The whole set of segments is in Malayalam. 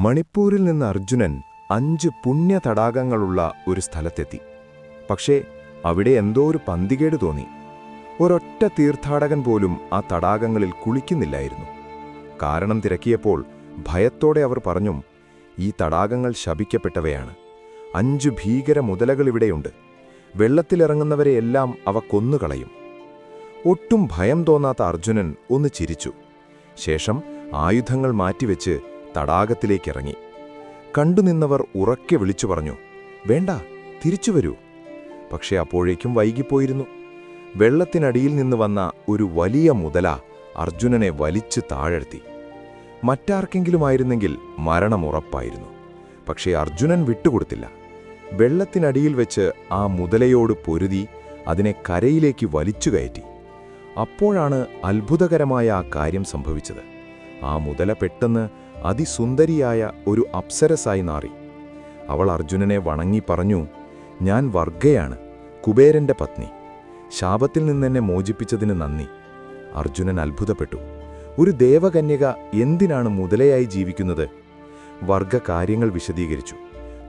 മണിപ്പൂരിൽ നിന്ന് അർജുനൻ 5 പുണ്യ തടാകങ്ങളുള്ള ഒരു സ്ഥലത്തെത്തി. പക്ഷേ അവിടെ എന്തോ ഒരു പന്തികേട് തോന്നി. ഒരൊറ്റ തീർത്ഥാടകൻ പോലും ആ തടാകങ്ങളിൽ കുളിക്കുന്നില്ലായിരുന്നു. കാരണം തിരക്കിയപ്പോൾ ഭയത്തോടെ അവർ പറഞ്ഞു, ഈ തടാകങ്ങൾ ശപിക്കപ്പെട്ടവയാണ്. 5 ഭീകര മുതലകളിവിടെയുണ്ട്. വെള്ളത്തിലിറങ്ങുന്നവരെയെല്ലാം അവ കൊന്നുകളയും. ഒട്ടും ഭയം തോന്നാത്ത അർജുനൻ ഒന്ന് ചിരിച്ചു. ശേഷം ആയുധങ്ങൾ മാറ്റിവെച്ച് തടാകത്തിലേക്കിറങ്ങി. കണ്ടുനിന്നവർ ഉറക്കെ വിളിച്ചു പറഞ്ഞു, വേണ്ട, തിരിച്ചു വരൂ. പക്ഷെ അപ്പോഴേക്കും വൈകിപ്പോയിരുന്നു. വെള്ളത്തിനടിയിൽ നിന്ന് വന്ന ഒരു വലിയ മുതല അർജുനനെ വലിച്ചു താഴെത്തി. മറ്റാർക്കെങ്കിലുമായിരുന്നെങ്കിൽ മരണമുറപ്പായിരുന്നു. പക്ഷേ അർജുനൻ വിട്ടുകൊടുത്തില്ല. വെള്ളത്തിനടിയിൽ വെച്ച് ആ മുതലയോട് പൊരുതി അതിനെ കരയിലേക്ക് വലിച്ചു കയറ്റി. അപ്പോഴാണ് അത്ഭുതകരമായ ആ കാര്യം സംഭവിച്ചത്. ആ മുതല പെട്ടെന്ന് അതിസുന്ദരിയായ ഒരു അപ്സരസായി മാറി. അവൾ അർജുനനെ വണങ്ങി പറഞ്ഞു, ഞാൻ വർഗയാണ്, കുബേരന്റെ പത്നി. ശാപത്തിൽ നിന്നെന്നെ മോചിപ്പിച്ചതിന് നന്ദി. അർജുനൻ അത്ഭുതപ്പെട്ടു. ഒരു ദേവകന്യക എന്തിനാണ് മുതലയായി ജീവിക്കുന്നത്? വർഗ കാര്യങ്ങൾ വിശദീകരിച്ചു.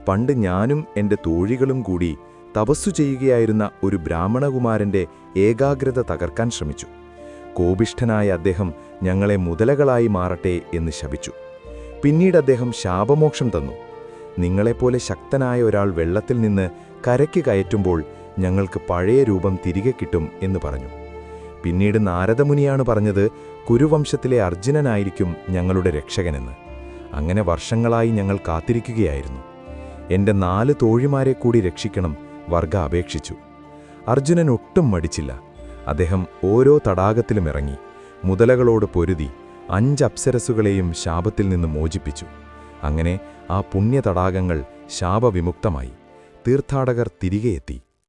പണ്ട് ഞാനും എൻ്റെ തോഴികളും കൂടി തപസ്സു ചെയ്യുകയായിരുന്ന ഒരു ബ്രാഹ്മണകുമാരൻ്റെ ഏകാഗ്രത തകർക്കാൻ ശ്രമിച്ചു. കോപിഷ്ഠനായ അദ്ദേഹം ഞങ്ങളെ മുതലകളായി മാറട്ടെ എന്ന് ശപിച്ചു. പിന്നീട് അദ്ദേഹം ശാപമോക്ഷം തന്നു. നിങ്ങളെപ്പോലെ ശക്തനായ ഒരാൾ വെള്ളത്തിൽ നിന്ന് കരയ്ക്ക് കയറ്റുമ്പോൾ ഞങ്ങൾക്ക് പഴയ രൂപം തിരികെ കിട്ടും എന്ന് പറഞ്ഞു. പിന്നീട് നാരദമുനിയാണ് പറഞ്ഞത്, കുരുവംശത്തിലെ അർജുനനായിരിക്കും ഞങ്ങളുടെ രക്ഷകനെന്ന്. അങ്ങനെ വർഷങ്ങളായി ഞങ്ങൾ കാത്തിരിക്കുകയായിരുന്നു. എൻ്റെ 4 തോഴിമാരെ കൂടി രക്ഷിക്കണം, വർഗ അപേക്ഷിച്ചു. അർജുനൻ ഒട്ടും മടിച്ചില്ല. അദ്ദേഹം ഓരോ തടാകത്തിലും ഇറങ്ങി മുതലകളോട് പൊരുതി 5 അപ്സരസുകളെയും ശാപത്തിൽ നിന്ന് മോചിപ്പിച്ചു. അങ്ങനെ ആ പുണ്യ തടാകങ്ങൾ ശാപവിമുക്തമായി. തീർത്ഥാടകർ തിരികെ എത്തി.